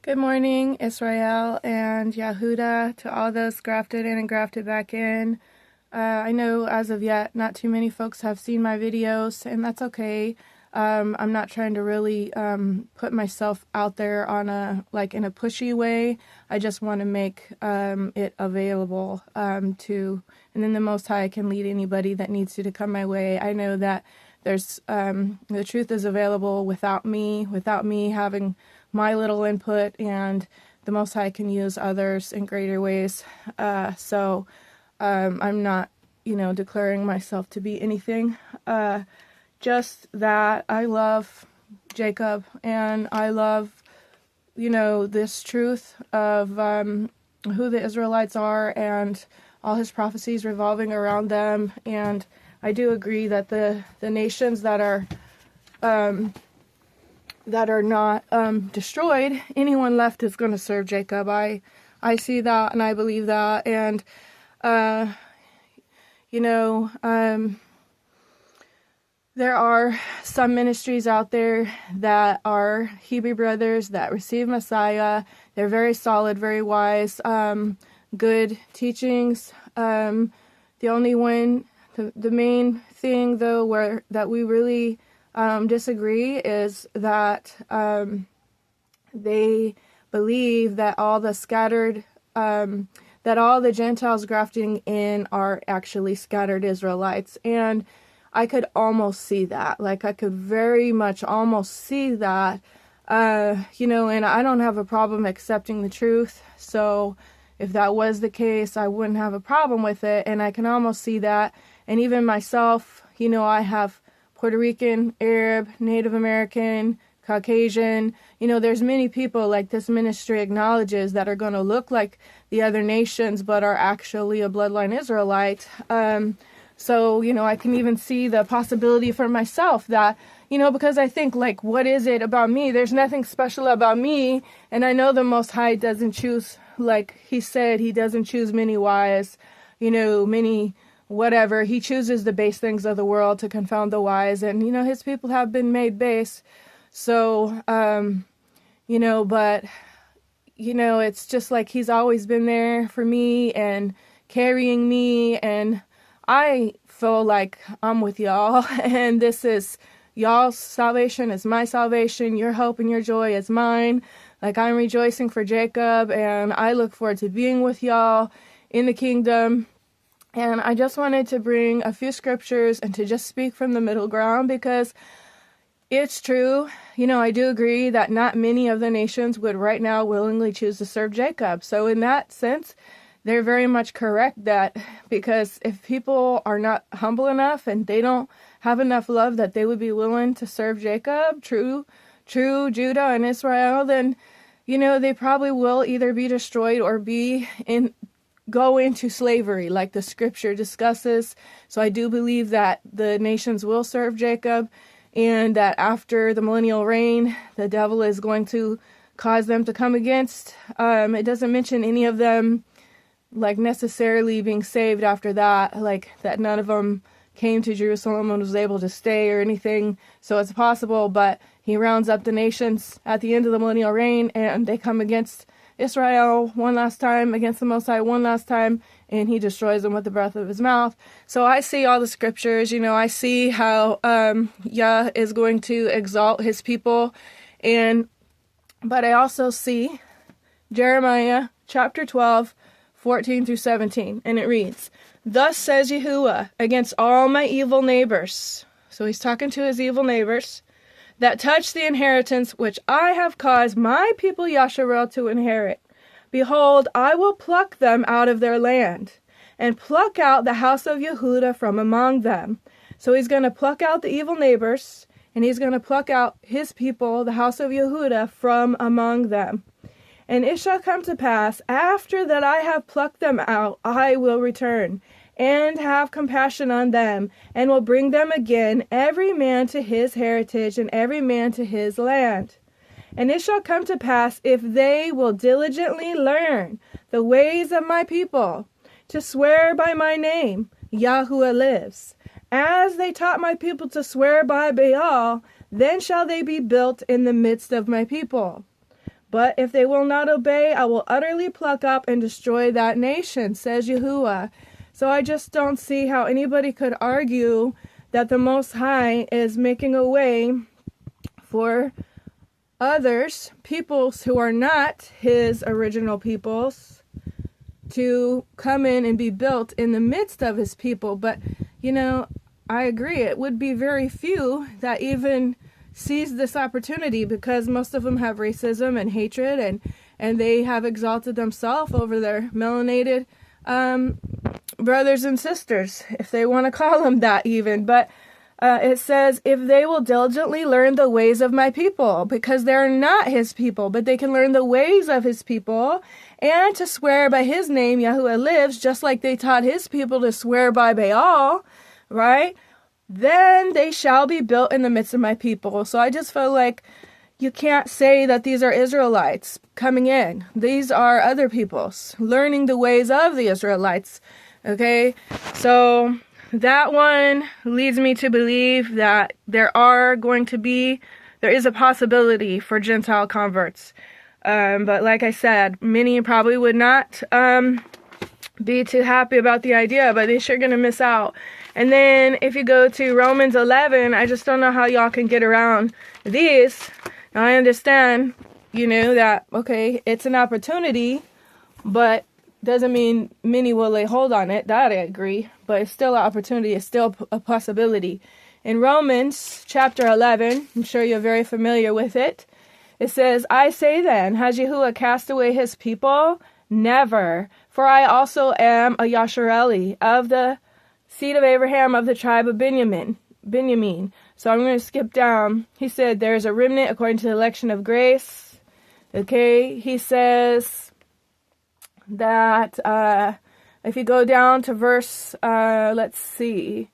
Good morning, Israel and Yahuda, to all those grafted in and grafted back in. I know as of yet, not too many folks have seen my videos, and that's okay. I'm not trying to really put myself out there on in a pushy way. I just want to make it available and then the Most High can lead anybody that needs to come my way. I know that there's the truth is available without me having my little input, and the Most High can use others in greater ways. So I'm not, declaring myself to be anything. Just that I love Jacob, and I love, this truth of who the Israelites are and all his prophecies revolving around them. And I do agree that the nations that are not destroyed, anyone left is going to serve Jacob. I see that and I believe that. And, there are some ministries out there that are Hebrew brothers that receive Messiah. They're very solid, very wise, good teachings. The main thing though that we really disagree is that they believe that all the Gentiles grafting in are actually scattered Israelites. And I could almost see that. I could very much almost see that, and I don't have a problem accepting the truth. So if that was the case, I wouldn't have a problem with it. And I can almost see that. And even myself, I have Puerto Rican, Arab, Native American, Caucasian. There's many people like this ministry acknowledges that are going to look like the other nations, but are actually a bloodline Israelite. So, I can even see the possibility for myself that, because I think, what is it about me? There's nothing special about me. And I know the Most High doesn't choose, like he said, he doesn't choose many wise, many whatever. He chooses the base things of the world to confound the wise. And, his people have been made base. So, but, it's just like he's always been there for me and carrying me. And I feel like I'm with y'all, and this is y'all's salvation is my salvation. Your hope and your joy is mine. I'm rejoicing for Jacob, and I look forward to being with y'all in the kingdom. And I just wanted to bring a few scriptures and to just speak from the middle ground, because it's true. I do agree that not many of the nations would right now willingly choose to serve Jacob. So in that sense, they're very much correct that, because if people are not humble enough and they don't have enough love that they would be willing to serve Jacob, true Judah and Israel, then, they probably will either be destroyed or go into slavery like the scripture discusses. So I do believe that the nations will serve Jacob, and that after the millennial reign, the devil is going to cause them to come against. It doesn't mention any of them necessarily being saved after that, that none of them came to Jerusalem and was able to stay or anything. So it's possible, but he rounds up the nations at the end of the millennial reign, and they come against Israel one last time, against the Most High one last time, and he destroys them with the breath of his mouth. So I see all the scriptures, I see how Yah is going to exalt his people, but I also see Jeremiah chapter 12, 14 through 17, and it reads, "Thus says Yahuwah against all my evil neighbors," so he's talking to his evil neighbors, "that touch the inheritance which I have caused my people Yasharel to inherit. Behold, I will pluck them out of their land, and pluck out the house of Yehuda from among them." So he's going to pluck out the evil neighbors, and he's going to pluck out his people, the house of Yehuda, from among them. "And it shall come to pass, after that I have plucked them out, I will return, and have compassion on them, and will bring them again, every man to his heritage, and every man to his land. And it shall come to pass, if they will diligently learn the ways of my people, to swear by my name, Yahuwah lives, as they taught my people to swear by Baal, then shall they be built in the midst of my people. But if they will not obey, I will utterly pluck up and destroy that nation, says Yahuwah. So I just don't see how anybody could argue that the Most High is making a way for others, peoples who are not his original peoples, to come in and be built in the midst of his people. But, I agree. It would be very few that even seize this opportunity, because most of them have racism and hatred, and they have exalted themselves over their melanated brothers and sisters, if they want to call them that even. But it says, if they will diligently learn the ways of my people, because they're not his people, but they can learn the ways of his people, and to swear by his name, Yahuwah lives, just like they taught his people to swear by Baal, right? Then they shall be built in the midst of my people. So I just feel like you can't say that these are Israelites coming in. These are other peoples learning the ways of the Israelites. Okay, so that one leads me to believe that there is a possibility for Gentile converts. But like I said, many probably would not be too happy about the idea, but they're sure going to miss out. And then if you go to Romans 11, I just don't know how y'all can get around these. Now I understand, that, okay, it's an opportunity, but doesn't mean many will lay hold on it. That I agree. But it's still an opportunity. It's still a possibility. In Romans chapter 11, I'm sure you're very familiar with it. It says, I say then, has Yahuwah cast away his people? Never. For I also am a Yashareli of the seed of Abraham of the tribe of Benjamin. So I'm going to skip down. He said, there is a remnant according to the election of grace. Okay. He says that if you go down to verse, let's see.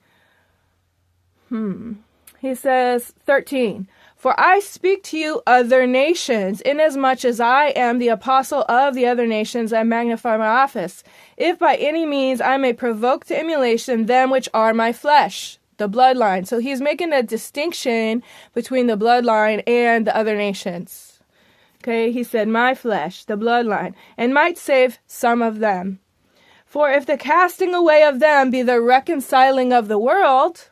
He says 13. For I speak to you other nations, inasmuch as I am the apostle of the other nations, I magnify my office. If by any means I may provoke to emulation them which are my flesh, the bloodline. So he's making a distinction between the bloodline and the other nations. Okay, he said, my flesh, the bloodline, and might save some of them. For if the casting away of them be the reconciling of the world,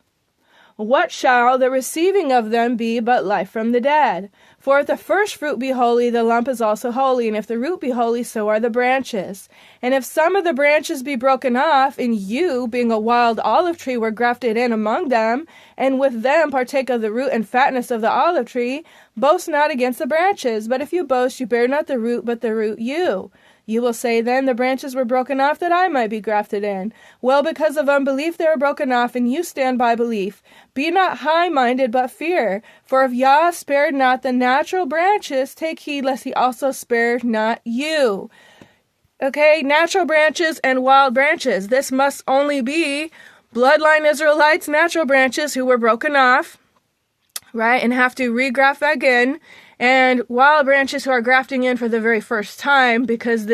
what shall the receiving of them be but life from the dead? For if the first fruit be holy, the lump is also holy, and if the root be holy, so are the branches. And if some of the branches be broken off, and you, being a wild olive tree, were grafted in among them, and with them partake of the root and fatness of the olive tree, boast not against the branches. But if you boast, you bear not the root, but the root you. You will say then, the branches were broken off that I might be grafted in. Well, because of unbelief they are broken off, and you stand by belief. Be not high-minded, but fear. For if Yah spared not the natural branches, take heed lest he also spare not you. Okay, natural branches and wild branches. This must only be bloodline Israelites, natural branches who were broken off, right, and have to regraft back in. And wild branches who are grafting in for the very first time, because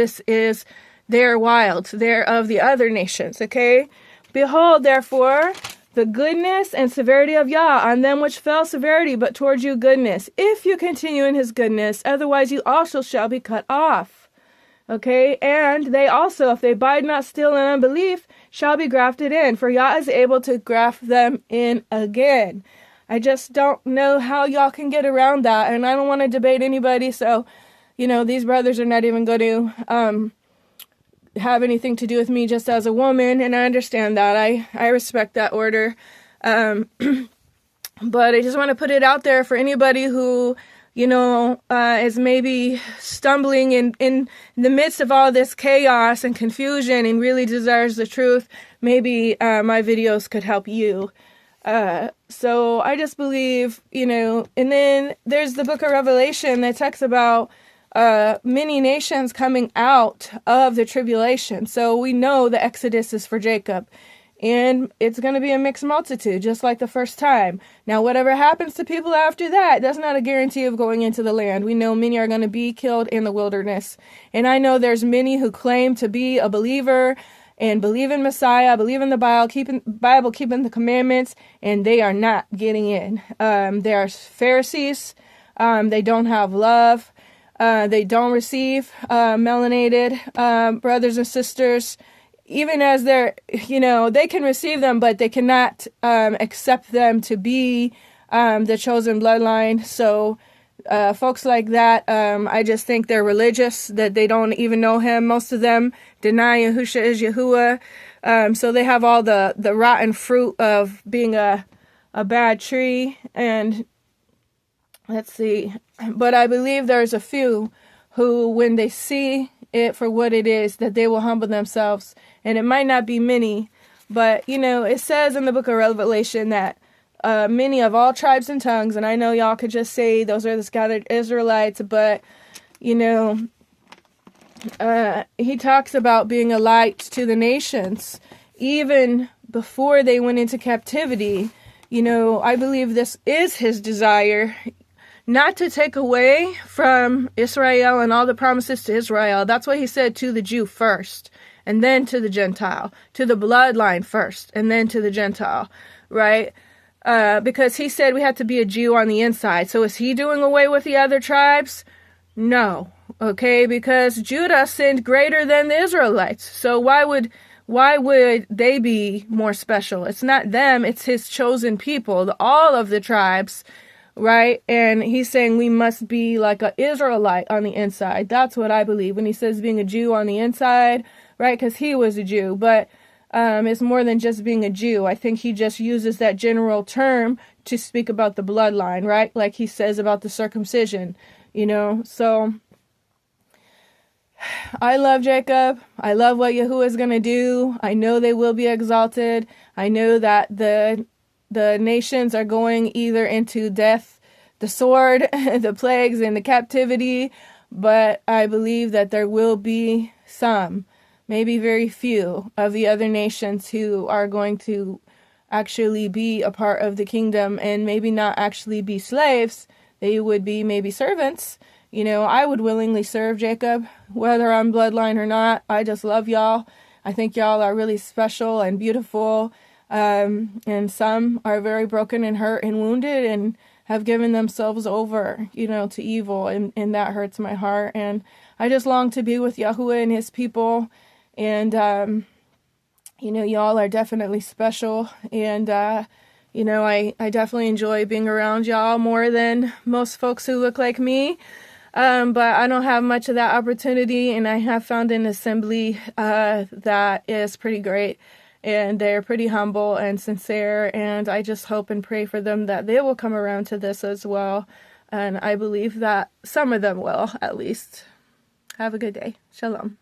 they're wild. They're of the other nations, okay? Behold, therefore, the goodness and severity of Yah on them which fell severity, but towards you goodness, if you continue in his goodness, otherwise you also shall be cut off. Okay? And they also, if they abide not still in unbelief, shall be grafted in, for Yah is able to graft them in again. I just don't know how y'all can get around that, and I don't want to debate anybody, so, these brothers are not even going to have anything to do with me just as a woman, and I understand that. I respect that order, but I just want to put it out there for anybody who, is maybe stumbling in the midst of all this chaos and confusion and really desires the truth. Maybe my videos could help you. So I just believe, and then there's the book of Revelation that talks about many nations coming out of the tribulation. So we know the Exodus is for Jacob, and it's going to be a mixed multitude, just like the first time. Now, whatever happens to people after that, that's not a guarantee of going into the land. We know many are going to be killed in the wilderness. And I know there's many who claim to be a believer and believe in Messiah, believe in the Bible, keeping the commandments, and they are not getting in. They are Pharisees. They don't have love. They don't receive melanated brothers and sisters, even as they're, they can receive them, but they cannot accept them to be the chosen bloodline. So folks like that, I just think they're religious, that they don't even know him. Most of them deny Yahusha is Yahuwah. So they have all the rotten fruit of being a bad tree. And let's see. But I believe there's a few who, when they see it for what it is, that they will humble themselves. And it might not be many, but, it says in the book of Revelation that many of all tribes and tongues, and I know y'all could just say those are the scattered Israelites, but, he talks about being a light to the nations, even before they went into captivity. I believe this is his desire, not to take away from Israel and all the promises to Israel. That's what he said, to the Jew first, and then to the Gentile, to the bloodline first, and then to the Gentile, right? Because he said we had to be a Jew on the inside. So is he doing away with the other tribes? No. Okay, because Judah sinned greater than the Israelites. So why would they be more special? It's not them, it's his chosen people, all of the tribes, right? And he's saying we must be like an Israelite on the inside. That's what I believe when he says being a Jew on the inside, right? Because he was a Jew, but it's more than just being a Jew. I think he just uses that general term to speak about the bloodline, right? Like he says about the circumcision, So I love Jacob. I love what Yahuwah is going to do. I know they will be exalted. I know that the nations are going either into death, the sword, the plagues, and the captivity. But I believe that there will be some, maybe very few, of the other nations who are going to actually be a part of the kingdom, and maybe not actually be slaves. They would be maybe servants. I would willingly serve Jacob, whether I'm bloodline or not. I just love y'all. I think y'all are really special and beautiful. And some are very broken and hurt and wounded and have given themselves over, to evil. And that hurts my heart. And I just long to be with Yahuwah and his people. And, y'all are definitely special. And, I definitely enjoy being around y'all more than most folks who look like me. But I don't have much of that opportunity, and I have found an assembly that is pretty great, and they're pretty humble and sincere, and I just hope and pray for them that they will come around to this as well, and I believe that some of them will, at least. Have a good day. Shalom.